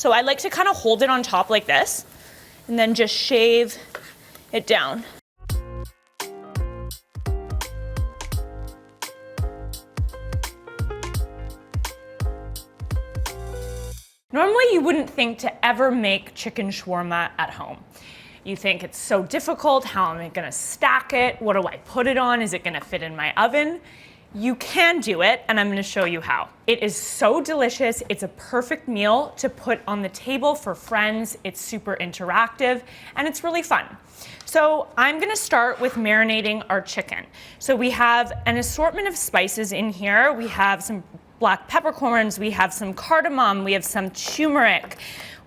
So I like to kind of hold it on top like this and then just shave it down. Normally you wouldn't think to ever make chicken shawarma at home. You think it's so difficult, how am I gonna stack it? What do I put it on? Is it gonna fit in my oven? You can do it, and I'm gonna show you how. It is so delicious. It's a perfect meal to put on the table for friends. It's super interactive, and it's really fun. So I'm gonna start with marinating our chicken. So we have an assortment of spices in here. We have some black peppercorns, we have some cardamom, we have some turmeric,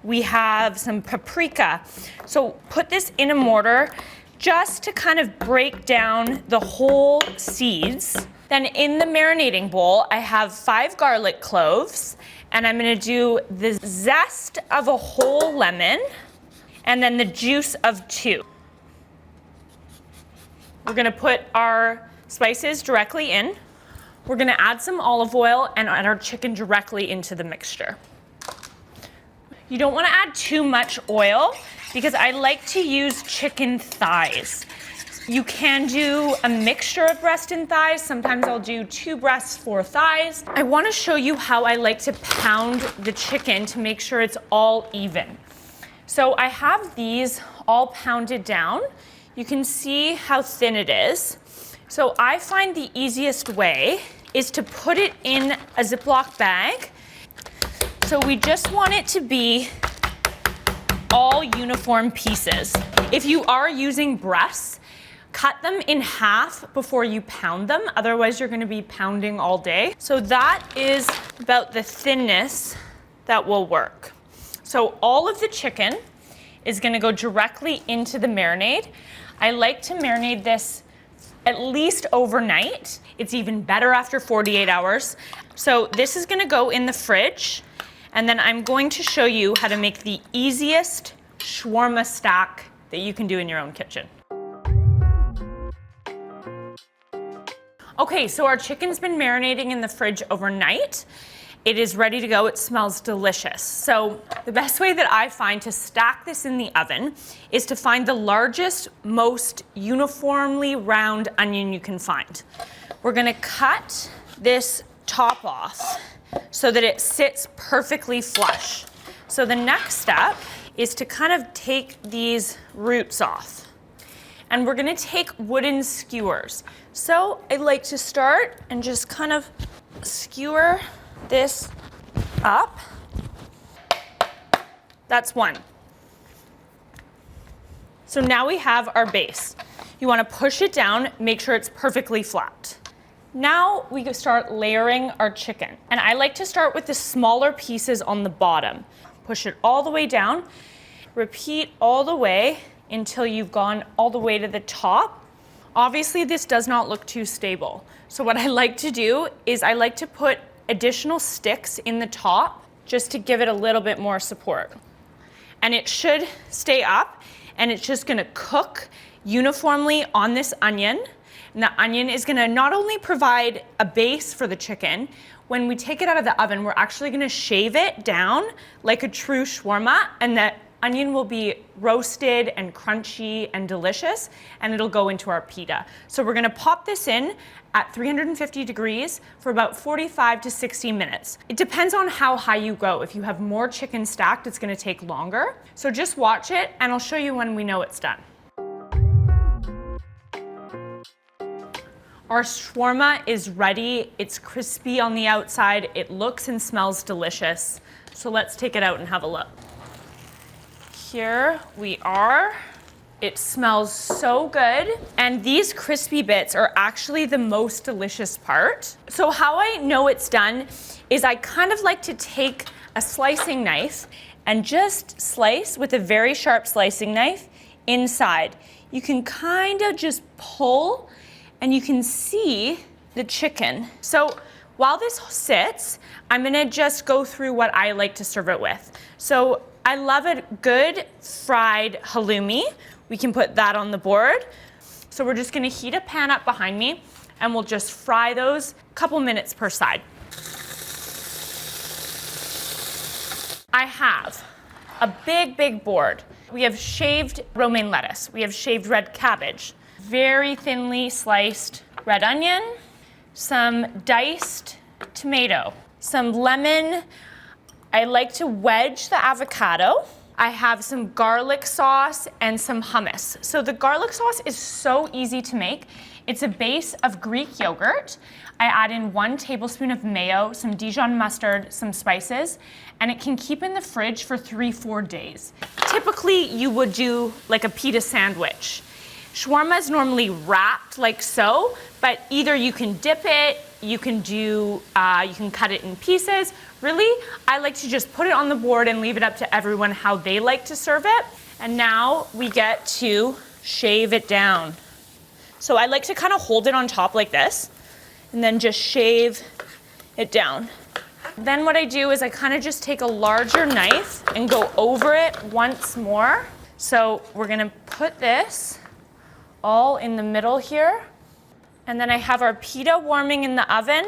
we have some paprika. So put this in a mortar just to kind of break down the whole seeds. Then in the marinating bowl, I have 5 garlic cloves, and I'm gonna do the zest of a whole lemon, and then the juice of 2. We're gonna put our spices directly in. We're gonna add some olive oil and add our chicken directly into the mixture. You don't wanna add too much oil because I like to use chicken thighs. You can do a mixture of breast and thighs. Sometimes I'll do 2 breasts, 4 thighs. I wanna show you how I like to pound the chicken to make sure it's all even. So I have these all pounded down. You can see how thin it is. So I find the easiest way is to put it in a Ziploc bag. So we just want it to be all uniform pieces. If you are using breasts, cut them in half before you pound them. Otherwise you're gonna be pounding all day. So that is about the thinness that will work. So all of the chicken is gonna go directly into the marinade. I like to marinate this at least overnight. It's even better after 48 hours. So this is gonna go in the fridge, and then I'm going to show you how to make the easiest shawarma stack that you can do in your own kitchen. Okay, so our chicken's been marinating in the fridge overnight. It is ready to go. It smells delicious. So the best way that I find to stack this in the oven is to find the largest, most uniformly round onion you can find. We're gonna cut this top off so that it sits perfectly flush. So the next step is to kind of take these roots off. And we're gonna take wooden skewers. So I like to start and just kind of skewer this up. That's one. So now we have our base. You want to push it down, make sure it's perfectly flat. Now we can start layering our chicken. And I like to start with the smaller pieces on the bottom. Push it all the way down. Repeat all the way until you've gone all the way to the top. Obviously this does not look too stable. So what I like to do is I like to put additional sticks in the top just to give it a little bit more support. And it should stay up, and it's just gonna cook uniformly on this onion. And the onion is gonna not only provide a base for the chicken, when we take it out of the oven, we're actually gonna shave it down like a true shawarma, and the onion will be roasted and crunchy and delicious, and it'll go into our pita. So we're gonna pop this in at 350 degrees for about 45 to 60 minutes. It depends on how high you go. If you have more chicken stacked, it's gonna take longer. So just watch it, and I'll show you when we know it's done. Our shawarma is ready. It's crispy on the outside. It looks and smells delicious. So let's take it out and have a look. Here we are. It smells so good. And these crispy bits are actually the most delicious part. So how I know it's done is I kind of like to take a slicing knife and just slice with a very sharp slicing knife inside. You can kind of just pull and you can see the chicken. So while this sits, I'm gonna just go through what I like to serve it with. So I love a good fried halloumi. We can put that on the board. So we're just gonna heat a pan up behind me, and we'll just fry those a couple minutes per side. I have a big board. We have shaved romaine lettuce. We have shaved red cabbage, very thinly sliced red onion, some diced tomato, some lemon. I like to wedge the avocado. I have some garlic sauce and some hummus. So the garlic sauce is so easy to make. It's a base of Greek yogurt. I add in 1 tablespoon of mayo, some Dijon mustard, some spices, and it can keep in the fridge for 3-4 days. Typically, you would do like a pita sandwich. Shawarma is normally wrapped like so, but either you can dip it, you can cut it in pieces. Really, I like to just put it on the board and leave it up to everyone how they like to serve it. And now we get to shave it down. So I like to kind of hold it on top like this, and then just shave it down. Then what I do is I kind of just take a larger knife and go over it once more. So we're gonna put this all in the middle here. And then I have our pita warming in the oven.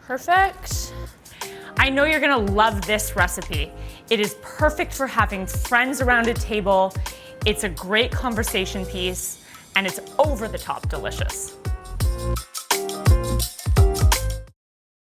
Perfect. I know you're gonna love this recipe. It is perfect for having friends around a table. It's a great conversation piece, and it's over the top delicious.